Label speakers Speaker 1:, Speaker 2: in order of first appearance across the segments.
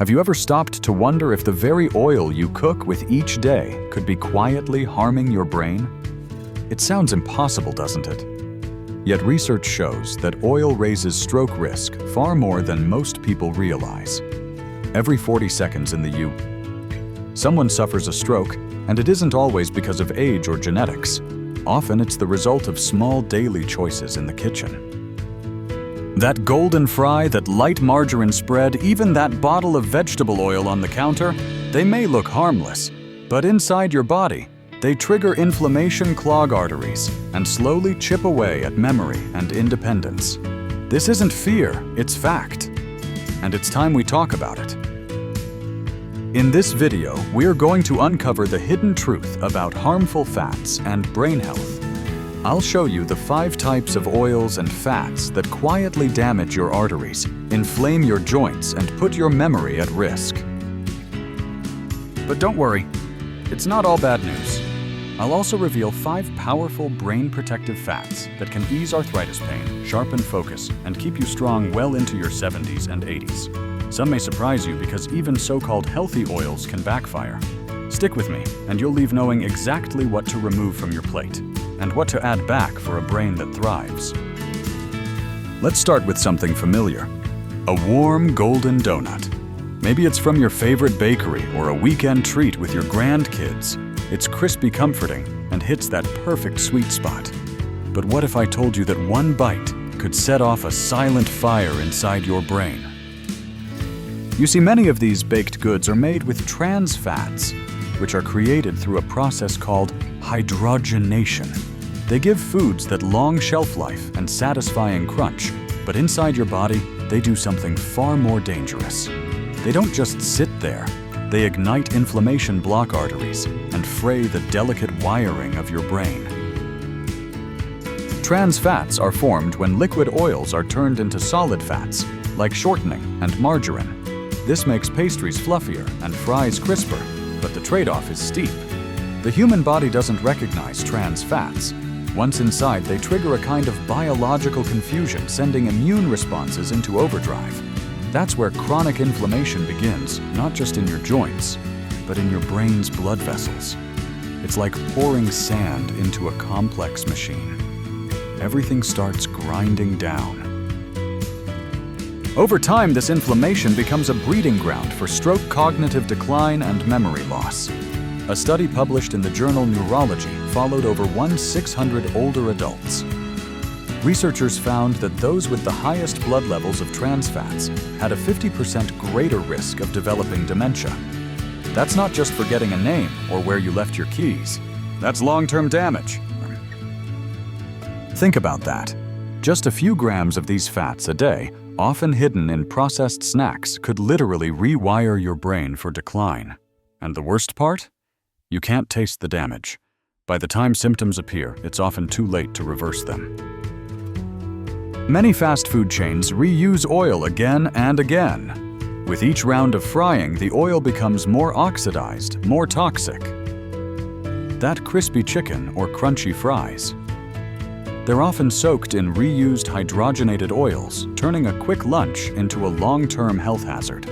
Speaker 1: Have you ever stopped to wonder if the very oil you cook with each day could be quietly harming your brain? It sounds impossible, doesn't it? Yet research shows that oil raises stroke risk far more than most people realize. Every 40 seconds in the U.S., someone suffers a stroke, and it isn't always because of age or genetics. Often it's the result of small daily choices in the kitchen. That golden fry, that light margarine spread, even that bottle of vegetable oil on the counter, they may look harmless, but inside your body, they trigger inflammation, clog arteries, and slowly chip away at memory and independence. This isn't fear, it's fact. And it's time we talk about it. In this video, we're going to uncover the hidden truth about harmful fats and brain health. I'll show you the 5 types of oils and fats that quietly damage your arteries, inflame your joints, and put your memory at risk. But don't worry, it's not all bad news. I'll also reveal 5 powerful brain-protective fats that can ease arthritis pain, sharpen focus, and keep you strong well into your 70s and 80s. Some may surprise you because even so-called healthy oils can backfire. Stick with me, and you'll leave knowing exactly what to remove from your plate and what to add back for a brain that thrives. Let's start with something familiar. A warm golden donut. Maybe it's from your favorite bakery or a weekend treat with your grandkids. It's crispy, comforting, and hits that perfect sweet spot. But what if I told you that one bite could set off a silent fire inside your brain? You see, many of these baked goods are made with trans fats, which are created through a process called hydrogenation. They give foods that long shelf life and satisfying crunch, but inside your body, they do something far more dangerous. They don't just sit there. They ignite inflammation, block arteries, and fray the delicate wiring of your brain. Trans fats are formed when liquid oils are turned into solid fats, like shortening and margarine. This makes pastries fluffier and fries crisper, but the trade-off is steep. The human body doesn't recognize trans fats. Once inside, they trigger a kind of biological confusion, sending immune responses into overdrive. That's where chronic inflammation begins, not just in your joints, but in your brain's blood vessels. It's like pouring sand into a complex machine. Everything starts grinding down. Over time, this inflammation becomes a breeding ground for stroke, cognitive decline, and memory loss. A study published in the journal Neurology followed over 1,600 older adults. Researchers found that those with the highest blood levels of trans fats had a 50% greater risk of developing dementia. That's not just forgetting a name or where you left your keys. That's long-term damage. Think about that. Just a few grams of these fats a day, often hidden in processed snacks, could literally rewire your brain for decline. And the worst part? You can't taste the damage. By the time symptoms appear, it's often too late to reverse them. Many fast food chains reuse oil again and again. With each round of frying, the oil becomes more oxidized, more toxic. That crispy chicken or crunchy fries. They're often soaked in reused hydrogenated oils, turning a quick lunch into a long-term health hazard.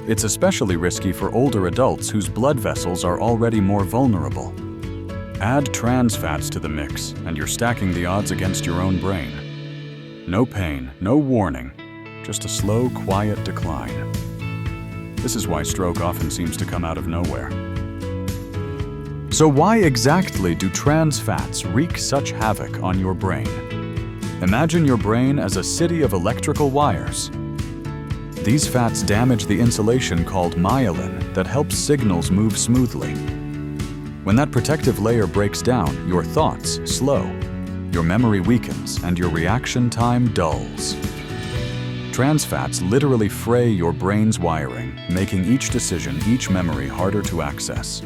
Speaker 1: It's especially risky for older adults whose blood vessels are already more vulnerable. Add trans fats to the mix, and you're stacking the odds against your own brain. No pain, no warning, just a slow, quiet decline. This is why stroke often seems to come out of nowhere. So why exactly do trans fats wreak such havoc on your brain? Imagine your brain as a city of electrical wires. These fats damage the insulation called myelin that helps signals move smoothly. When that protective layer breaks down, your thoughts slow, your memory weakens, and your reaction time dulls. Trans fats literally fray your brain's wiring, making each decision, each memory harder to access.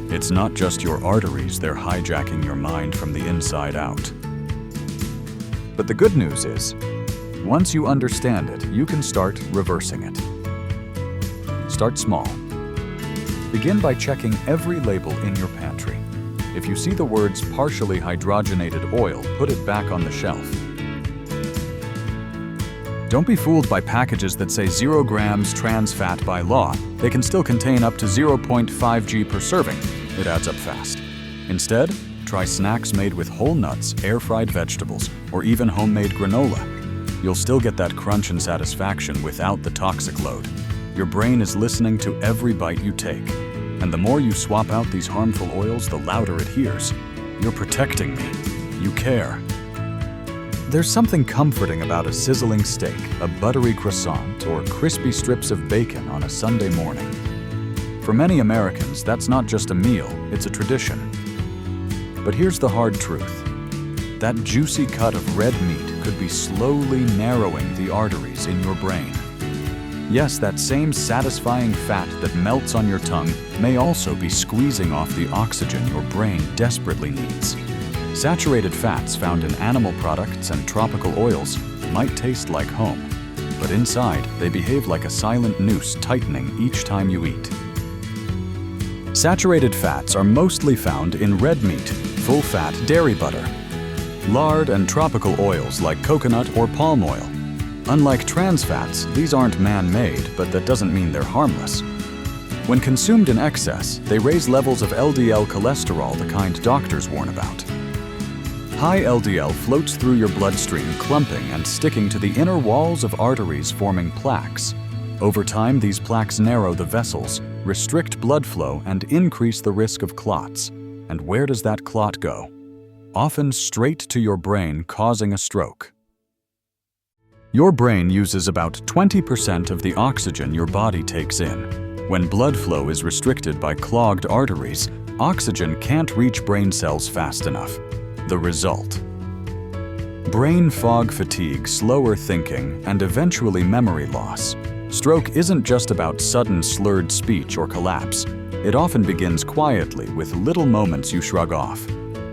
Speaker 1: It's not just your arteries, they're hijacking your mind from the inside out. But the good news is, once you understand it, you can start reversing it. Start small. Begin by checking every label in your pantry. If you see the words partially hydrogenated oil, put it back on the shelf. Don't be fooled by packages that say 0 grams trans fat by law. They can still contain up to 0.5 g per serving. It adds up fast. Instead, try snacks made with whole nuts, air-fried vegetables, or even homemade granola. You'll still get that crunch and satisfaction without the toxic load. Your brain is listening to every bite you take. And the more you swap out these harmful oils, the louder it hears. You're protecting me. You care. There's something comforting about a sizzling steak, a buttery croissant, or crispy strips of bacon on a Sunday morning. For many Americans, that's not just a meal, it's a tradition. But here's the hard truth. That juicy cut of red meat could be slowly narrowing the arteries in your brain. Yes, that same satisfying fat that melts on your tongue may also be squeezing off the oxygen your brain desperately needs. Saturated fats found in animal products and tropical oils might taste like home, but inside they behave like a silent noose tightening each time you eat. Saturated fats are mostly found in red meat, full-fat dairy butter, lard, and tropical oils like coconut or palm oil. Unlike trans fats, these aren't man-made, but that doesn't mean they're harmless. When consumed in excess, they raise levels of LDL cholesterol, the kind doctors warn about. High LDL floats through your bloodstream, clumping and sticking to the inner walls of arteries, forming plaques. Over time, these plaques narrow the vessels, restrict blood flow, and increase the risk of clots. And where does that clot go? Often straight to your brain, causing a stroke. Your brain uses about 20% of the oxygen your body takes in. When blood flow is restricted by clogged arteries, oxygen can't reach brain cells fast enough. The result: brain fog, fatigue, slower thinking, and eventually memory loss. Stroke isn't just about sudden slurred speech or collapse. It often begins quietly with little moments you shrug off.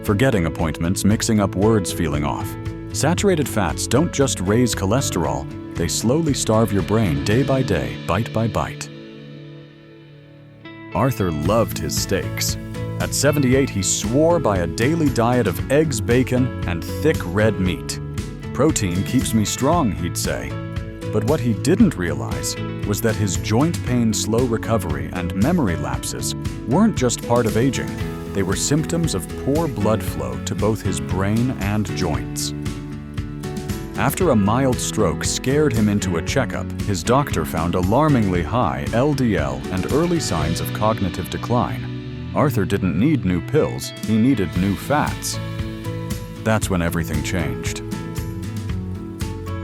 Speaker 1: Forgetting appointments, mixing up words, feeling off. Saturated fats don't just raise cholesterol, they slowly starve your brain day by day, bite by bite. Arthur loved his steaks. At 78, he swore by a daily diet of eggs, bacon, and thick red meat. "Protein keeps me strong," he'd say. But what he didn't realize was that his joint pain, slow recovery, and memory lapses weren't just part of aging. They were symptoms of poor blood flow to both his brain and joints. After a mild stroke scared him into a checkup, his doctor found alarmingly high LDL and early signs of cognitive decline. Arthur didn't need new pills, he needed new fats. That's when everything changed.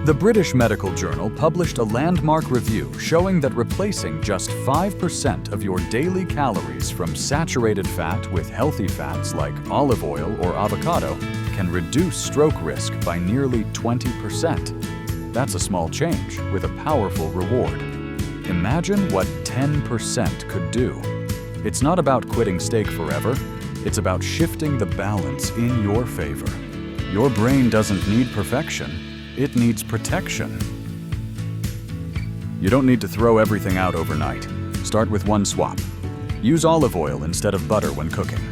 Speaker 1: The British Medical Journal published a landmark review showing that replacing just 5% of your daily calories from saturated fat with healthy fats like olive oil or avocado can reduce stroke risk by nearly 20%. That's a small change with a powerful reward. Imagine what 10% could do. It's not about quitting steak forever, it's about shifting the balance in your favor. Your brain doesn't need perfection, it needs protection. You don't need to throw everything out overnight. Start with one swap. Use olive oil instead of butter when cooking.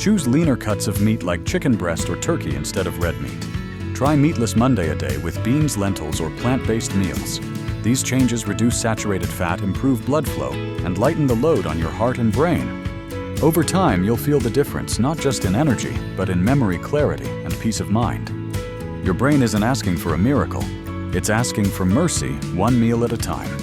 Speaker 1: Choose leaner cuts of meat like chicken breast or turkey instead of red meat. Try Meatless Monday a day with beans, lentils, or plant-based meals. These changes reduce saturated fat, improve blood flow, and lighten the load on your heart and brain. Over time, you'll feel the difference not just in energy, but in memory, clarity, and peace of mind. Your brain isn't asking for a miracle. It's asking for mercy, one meal at a time.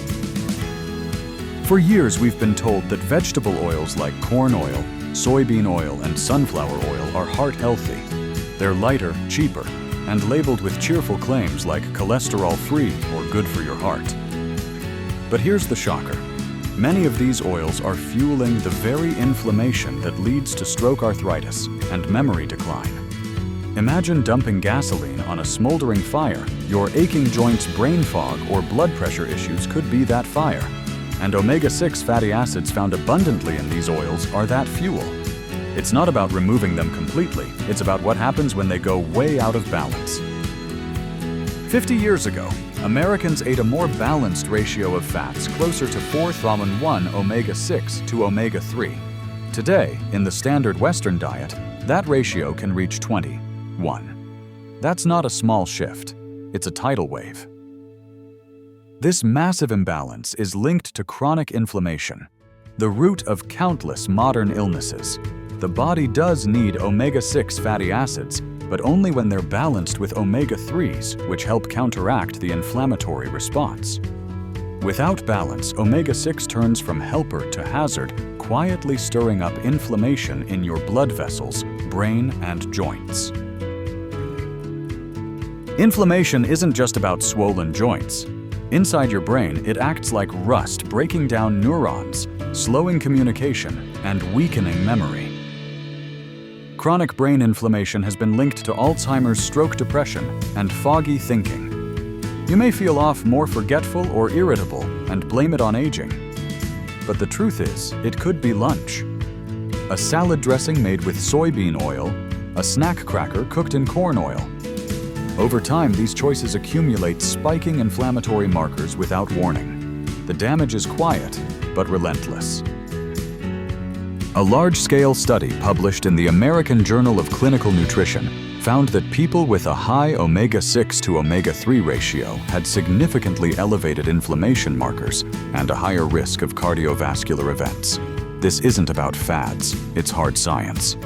Speaker 1: For years, we've been told that vegetable oils like corn oil, soybean oil, and sunflower oil are heart-healthy. They're lighter, cheaper, and labeled with cheerful claims like cholesterol-free or good for your heart. But here's the shocker. Many of these oils are fueling the very inflammation that leads to stroke, arthritis, and memory decline. Imagine dumping gasoline on a smoldering fire. Your aching joints, brain fog, or blood pressure issues could be that fire. And omega-6 fatty acids found abundantly in these oils are that fuel. It's not about removing them completely, it's about what happens when they go way out of balance. 50 years ago, Americans ate a more balanced ratio of fats closer to 4:1 omega-6 to omega-3. Today, in the standard Western diet, that ratio can reach 20:1. That's not a small shift, it's a tidal wave. This massive imbalance is linked to chronic inflammation, the root of countless modern illnesses. The body does need omega-6 fatty acids, but only when they're balanced with omega-3s, which help counteract the inflammatory response. Without balance, omega-6 turns from helper to hazard, quietly stirring up inflammation in your blood vessels, brain, and joints. Inflammation isn't just about swollen joints. Inside your brain, it acts like rust, breaking down neurons, slowing communication, and weakening memory. Chronic brain inflammation has been linked to Alzheimer's, stroke, depression, and foggy thinking. You may feel off, more forgetful or irritable, and blame it on aging. But the truth is, it could be lunch. A salad dressing made with soybean oil, a snack cracker cooked in corn oil. Over time, these choices accumulate, spiking inflammatory markers without warning. The damage is quiet, but relentless. A large-scale study published in the American Journal of Clinical Nutrition found that people with a high omega-6 to omega-3 ratio had significantly elevated inflammation markers and a higher risk of cardiovascular events. This isn't about fads, it's hard science.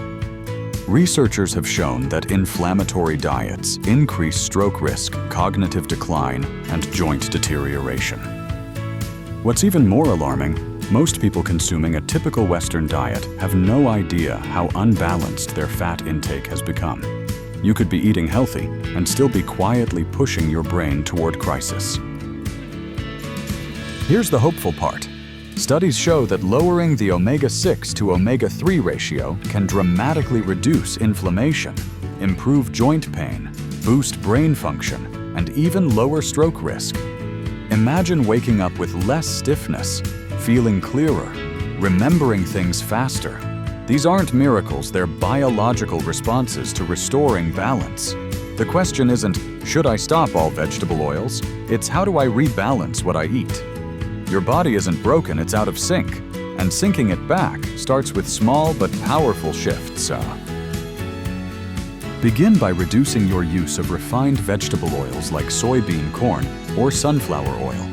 Speaker 1: Researchers have shown that inflammatory diets increase stroke risk, cognitive decline, and joint deterioration. What's even more alarming, most people consuming a typical Western diet have no idea how unbalanced their fat intake has become. You could be eating healthy and still be quietly pushing your brain toward crisis. Here's the hopeful part. Studies show that lowering the omega-6 to omega-3 ratio can dramatically reduce inflammation, improve joint pain, boost brain function, and even lower stroke risk. Imagine waking up with less stiffness, feeling clearer, remembering things faster. These aren't miracles, they're biological responses to restoring balance. The question isn't, should I stop all vegetable oils? It's how do I rebalance what I eat? Your body isn't broken, it's out of sync. And syncing it back starts with small but powerful shifts. Begin by reducing your use of refined vegetable oils like soybean, corn, or sunflower oil.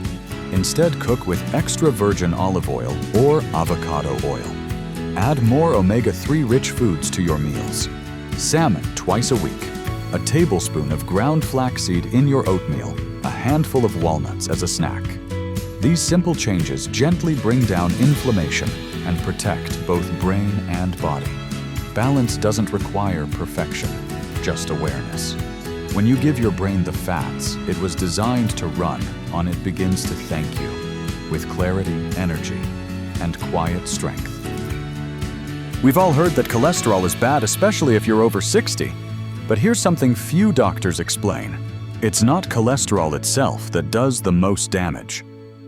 Speaker 1: Instead, cook with extra virgin olive oil or avocado oil. Add more omega-3 rich foods to your meals. Salmon twice a week. A tablespoon of ground flaxseed in your oatmeal. A handful of walnuts as a snack. These simple changes gently bring down inflammation and protect both brain and body. Balance doesn't require perfection, just awareness. When you give your brain the fats it was designed to run on, it begins to thank you with clarity, energy, and quiet strength. We've all heard that cholesterol is bad, especially if you're over 60. But here's something few doctors explain. It's not cholesterol itself that does the most damage.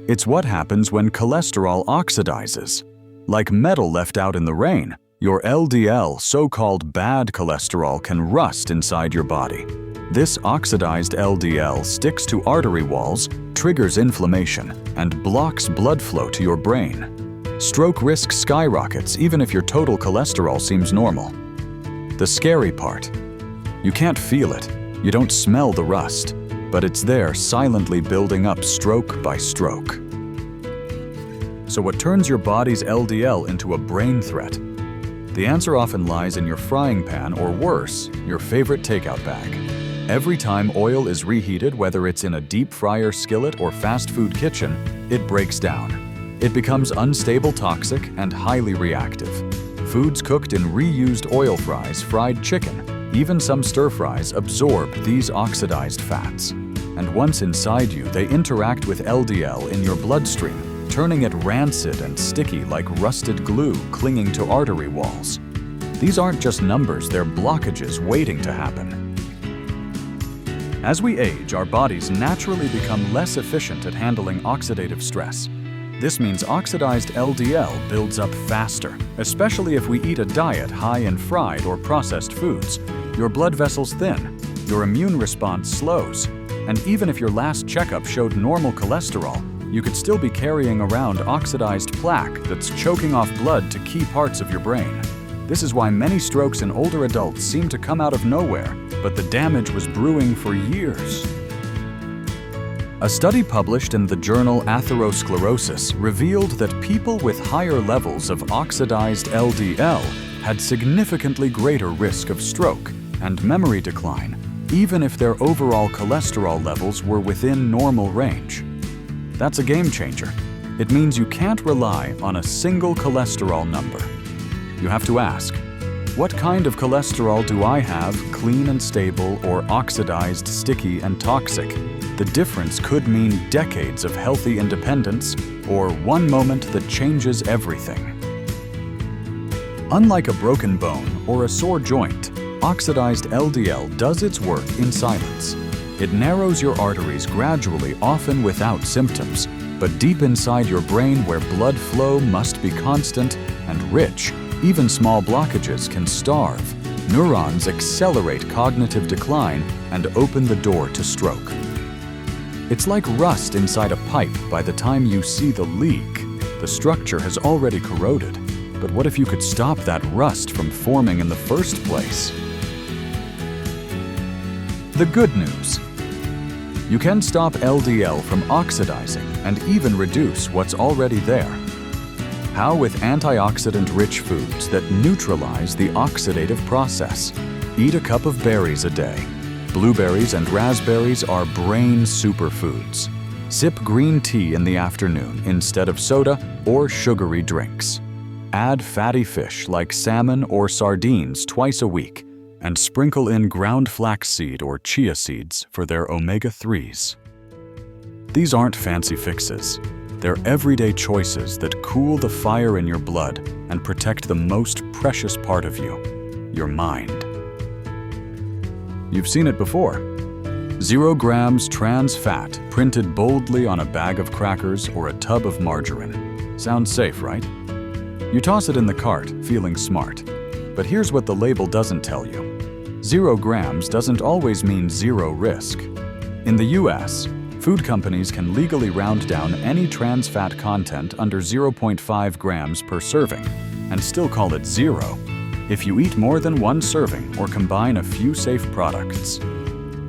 Speaker 1: It's what happens when cholesterol oxidizes. Like metal left out in the rain, your LDL, so-called bad cholesterol, can rust inside your body. This oxidized LDL sticks to artery walls, triggers inflammation, and blocks blood flow to your brain. Stroke risk skyrockets even if your total cholesterol seems normal. The scary part: you can't feel it, you don't smell the rust, but it's there silently building up stroke by stroke. So what turns your body's LDL into a brain threat? The answer often lies in your frying pan, or worse, your favorite takeout bag. Every time oil is reheated, whether it's in a deep fryer skillet or fast food kitchen, it breaks down. It becomes unstable, toxic, and highly reactive. Foods cooked in reused oil fries, fried chicken, even some stir-fries absorb these oxidized fats. And once inside you, they interact with LDL in your bloodstream, turning it rancid and sticky like rusted glue clinging to artery walls. These aren't just numbers, they're blockages waiting to happen. As we age, our bodies naturally become less efficient at handling oxidative stress. This means oxidized LDL builds up faster, especially if we eat a diet high in fried or processed foods. Your blood vessels thin, your immune response slows, and even if your last checkup showed normal cholesterol, you could still be carrying around oxidized plaque that's choking off blood to key parts of your brain. This is why many strokes in older adults seem to come out of nowhere, but the damage was brewing for years. A study published in the journal Atherosclerosis revealed that people with higher levels of oxidized LDL had significantly greater risk of stroke and memory decline, even if their overall cholesterol levels were within normal range. That's a game changer. It means you can't rely on a single cholesterol number. You have to ask, what kind of cholesterol do I have, clean and stable, or oxidized, sticky, and toxic? The difference could mean decades of healthy independence or one moment that changes everything. Unlike a broken bone or a sore joint, oxidized LDL does its work in silence. It narrows your arteries gradually, often without symptoms, but deep inside your brain where blood flow must be constant and rich, even small blockages can starve. Neurons accelerate cognitive decline and open the door to stroke. It's like rust inside a pipe. By the time you see the leak, the structure has already corroded. But what if you could stop that rust from forming in the first place? The good news. You can stop LDL from oxidizing and even reduce what's already there. How? With antioxidant-rich foods that neutralize the oxidative process. Eat a cup of berries a day. Blueberries and raspberries are brain superfoods. Sip green tea in the afternoon instead of soda or sugary drinks. Add fatty fish like salmon or sardines twice a week, and sprinkle in ground flaxseed or chia seeds for their omega-3s. These aren't fancy fixes. They're everyday choices that cool the fire in your blood and protect the most precious part of you, your mind. You've seen it before. 0 grams trans fat printed boldly on a bag of crackers or a tub of margarine. Sounds safe, right? You toss it in the cart, feeling smart. But here's what the label doesn't tell you. 0 grams doesn't always mean zero risk. In the US, food companies can legally round down any trans fat content under 0.5 grams per serving and still call it zero if you eat more than 1 serving or combine a few safe products.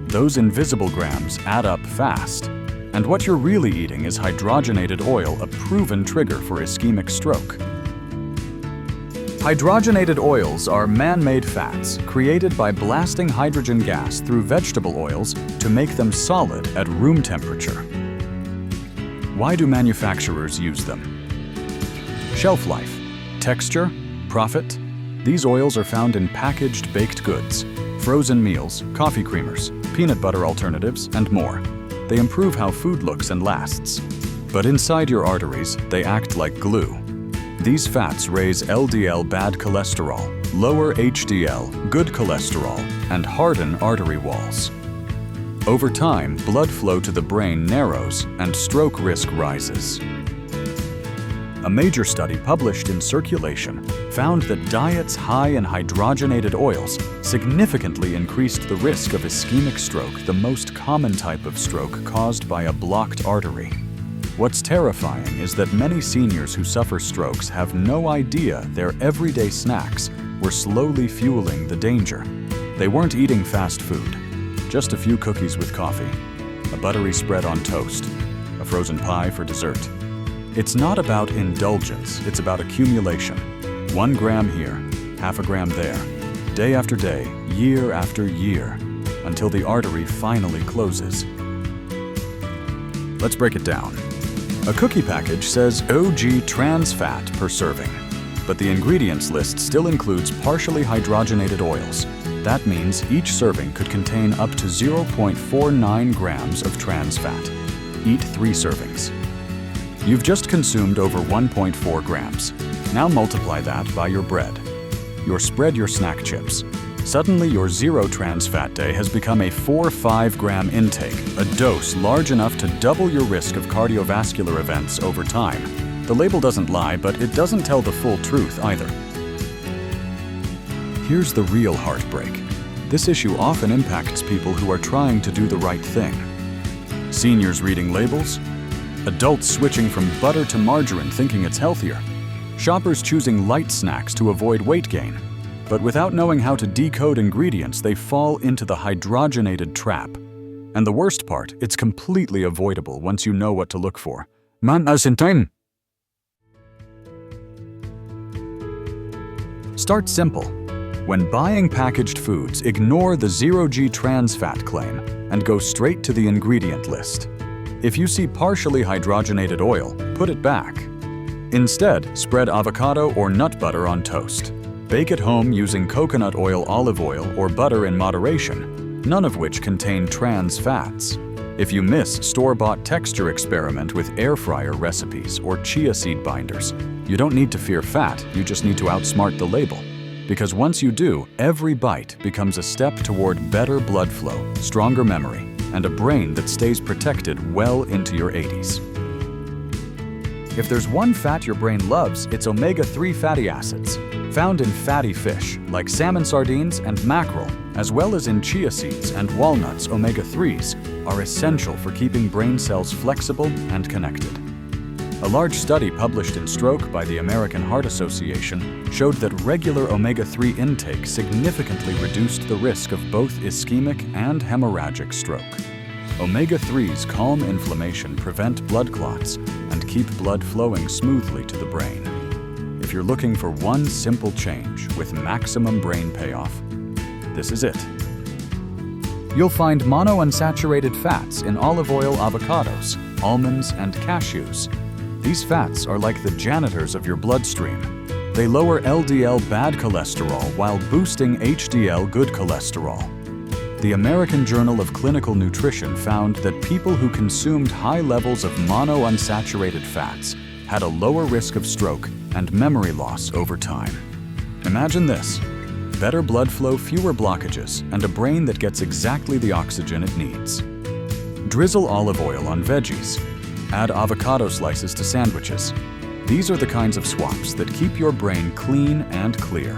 Speaker 1: Those invisible grams add up fast, and what you're really eating is hydrogenated oil, a proven trigger for ischemic stroke. Hydrogenated oils are man-made fats created by blasting hydrogen gas through vegetable oils to make them solid at room temperature. Why do manufacturers use them? Shelf life, texture, profit. These oils are found in packaged baked goods, frozen meals, coffee creamers, peanut butter alternatives, and more. They improve how food looks and lasts. But inside your arteries, they act like glue. These fats raise LDL bad cholesterol, lower HDL good cholesterol, and harden artery walls. Over time, blood flow to the brain narrows and stroke risk rises. A major study published in Circulation found that diets high in hydrogenated oils significantly increased the risk of ischemic stroke, the most common type of stroke caused by a blocked artery. What's terrifying is that many seniors who suffer strokes have no idea their everyday snacks were slowly fueling the danger. They weren't eating fast food, just a few cookies with coffee, a buttery spread on toast, a frozen pie for dessert. It's not about indulgence, it's about accumulation. 1 gram here, half a gram there, day after day, year after year, until the artery finally closes. Let's break it down. A cookie package says OG trans fat per serving, but the ingredients list still includes partially hydrogenated oils. That means each serving could contain up to 0.49 grams of trans fat. Eat 3 servings. You've just consumed over 1.4 grams. Now multiply that by your bread, your spread, your snack chips. Suddenly your 0 trans fat day has become a 4-5 gram intake, a dose large enough to double your risk of cardiovascular events over time. The label doesn't lie, but it doesn't tell the full truth either. Here's the real heartbreak. This issue often impacts people who are trying to do the right thing. Seniors reading labels, adults switching from butter to margarine thinking it's healthier, shoppers choosing light snacks to avoid weight gain. But without knowing how to decode ingredients, they fall into the hydrogenated trap. And the worst part, it's completely avoidable once you know what to look for. Start simple. When buying packaged foods, ignore the 0G trans fat claim and go straight to the ingredient list. If you see partially hydrogenated oil, put it back. Instead, spread avocado or nut butter on toast. Bake at home using coconut oil, olive oil, or butter in moderation, none of which contain trans fats. If you miss store-bought texture, experiment with air fryer recipes or chia seed binders. You don't need to fear fat, you just need to outsmart the label. Because once you do, every bite becomes a step toward better blood flow, stronger memory, and a brain that stays protected well into your 80s. If there's one fat your brain loves, it's omega-3 fatty acids. Found in fatty fish, like salmon, sardines, and mackerel, as well as in chia seeds and walnuts, omega-3s are essential for keeping brain cells flexible and connected. A large study published in Stroke by the American Heart Association showed that regular omega-3 intake significantly reduced the risk of both ischemic and hemorrhagic stroke. Omega-3s calm inflammation, prevent blood clots, and keep blood flowing smoothly to the brain. If you're looking for one simple change with maximum brain payoff, this is it. You'll find monounsaturated fats in olive oil, avocados, almonds, and cashews. These fats are like the janitors of your bloodstream. They lower LDL bad cholesterol while boosting HDL good cholesterol. The American Journal of Clinical Nutrition found that people who consumed high levels of monounsaturated fats had a lower risk of stroke and memory loss over time. Imagine this: better blood flow, fewer blockages, and a brain that gets exactly the oxygen it needs. Drizzle olive oil on veggies. Add avocado slices to sandwiches. These are the kinds of swaps that keep your brain clean and clear.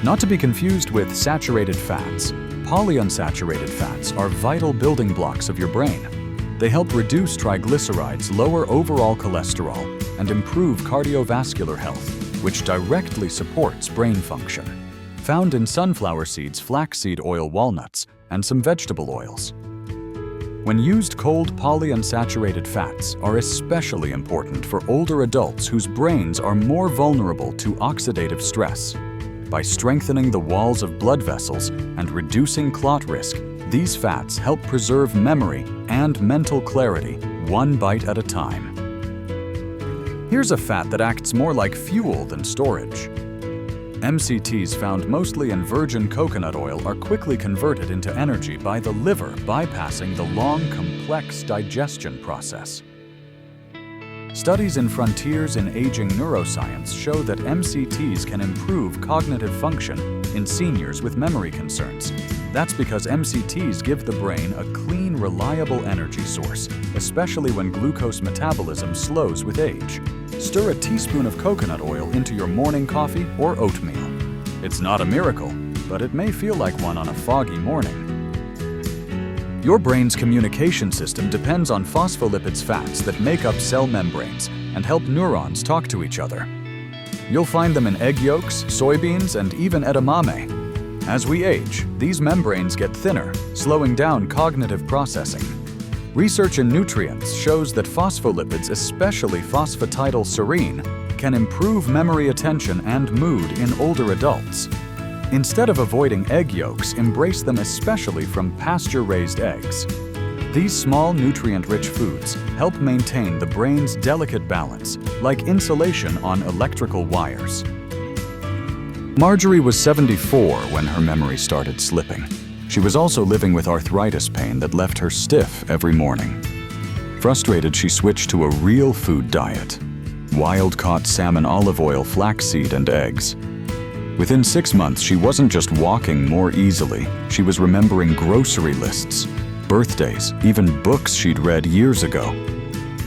Speaker 1: Not to be confused with saturated fats, polyunsaturated fats are vital building blocks of your brain. They help reduce triglycerides, lower overall cholesterol, and improve cardiovascular health, which directly supports brain function. Found in sunflower seeds, flaxseed oil, walnuts, and some vegetable oils. When used cold, polyunsaturated fats are especially important for older adults whose brains are more vulnerable to oxidative stress. By strengthening the walls of blood vessels and reducing clot risk, these fats help preserve memory and mental clarity one bite at a time. Here's a fat that acts more like fuel than storage. MCTs found mostly in virgin coconut oil are quickly converted into energy by the liver, bypassing the long, complex digestion process. Studies in Frontiers in Aging Neuroscience show that MCTs can improve cognitive function in seniors with memory concerns. That's because MCTs give the brain a clean, reliable energy source, especially when glucose metabolism slows with age. Stir a teaspoon of coconut oil into your morning coffee or oatmeal. It's not a miracle, but it may feel like one on a foggy morning. Your brain's communication system depends on phospholipids, fats that make up cell membranes and help neurons talk to each other. You'll find them in egg yolks, soybeans, and even edamame. As we age, these membranes get thinner, slowing down cognitive processing. Research in nutrients shows that phospholipids, especially phosphatidylserine, can improve memory, attention, and mood in older adults. Instead of avoiding egg yolks, embrace them, especially from pasture-raised eggs. These small, nutrient-rich foods help maintain the brain's delicate balance, like insulation on electrical wires. Marjorie was 74 when her memory started slipping. She was also living with arthritis pain that left her stiff every morning. Frustrated, she switched to a real food diet: wild-caught salmon, olive oil, flaxseed, and eggs. Within 6 months, she wasn't just walking more easily, she was remembering grocery lists, birthdays, even books she'd read years ago.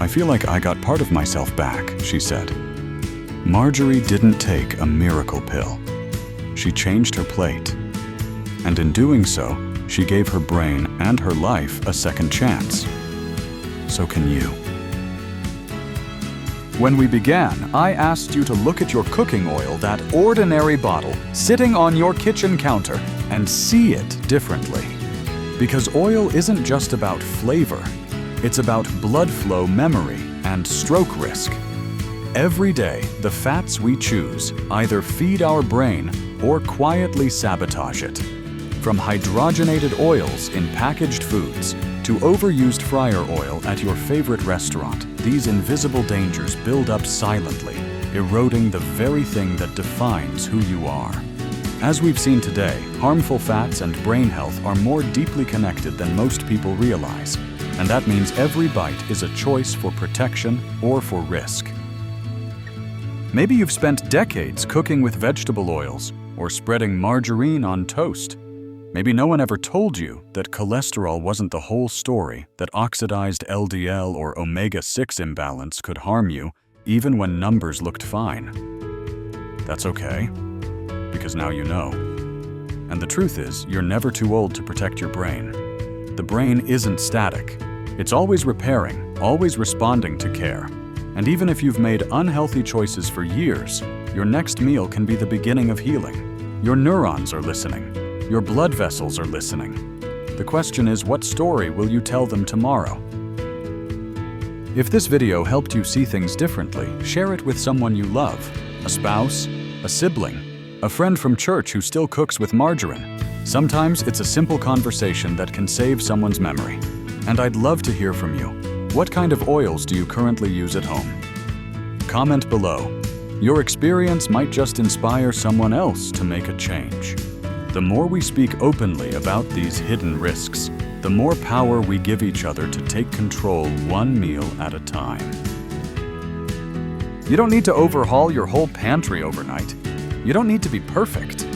Speaker 1: "I feel like I got part of myself back," she said. Marjorie didn't take a miracle pill. She changed her plate. And in doing so, she gave her brain and her life a second chance. So can you. When we began, I asked you to look at your cooking oil, that ordinary bottle, sitting on your kitchen counter, and see it differently. Because oil isn't just about flavor, it's about blood flow memory and stroke risk. Every day, the fats we choose either feed our brain or quietly sabotage it. From hydrogenated oils in packaged foods to overused fryer oil at your favorite restaurant, these invisible dangers build up silently, eroding the very thing that defines who you are. As we've seen today, harmful fats and brain health are more deeply connected than most people realize, and that means every bite is a choice for protection or for risk. Maybe you've spent decades cooking with vegetable oils or spreading margarine on toast. Maybe no one ever told you that cholesterol wasn't the whole story, that oxidized LDL or omega-6 imbalance could harm you even when numbers looked fine. That's okay, because now you know. And the truth is, you're never too old to protect your brain. The brain isn't static. It's always repairing, always responding to care. And even if you've made unhealthy choices for years, your next meal can be the beginning of healing. Your neurons are listening. Your blood vessels are listening. The question is, what story will you tell them tomorrow? If this video helped you see things differently, share it with someone you love, a spouse, a sibling, a friend from church who still cooks with margarine. Sometimes it's a simple conversation that can save someone's memory. And I'd love to hear from you. What kind of oils do you currently use at home? Comment below. Your experience might just inspire someone else to make a change. The more we speak openly about these hidden risks, the more power we give each other to take control one meal at a time. You don't need to overhaul your whole pantry overnight. You don't need to be perfect.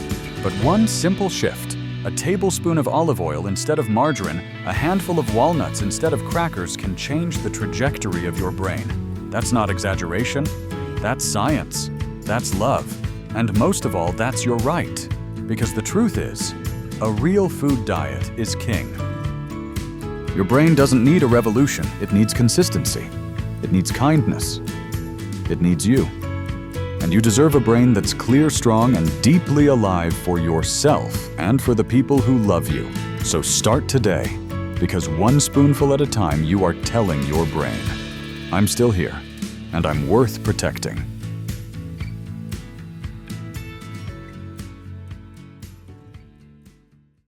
Speaker 1: But one simple shift, a tablespoon of olive oil instead of margarine, a handful of walnuts instead of crackers can change the trajectory of your brain. That's not exaggeration. That's science. That's love. And most of all, that's your right. Because the truth is, a real food diet is king. Your brain doesn't need a revolution. It needs consistency. It needs kindness. It needs you. And you deserve a brain that's clear, strong, and deeply alive for yourself and for the people who love you. So start today, because one spoonful at a time, you are telling your brain, I'm still here, and I'm worth protecting.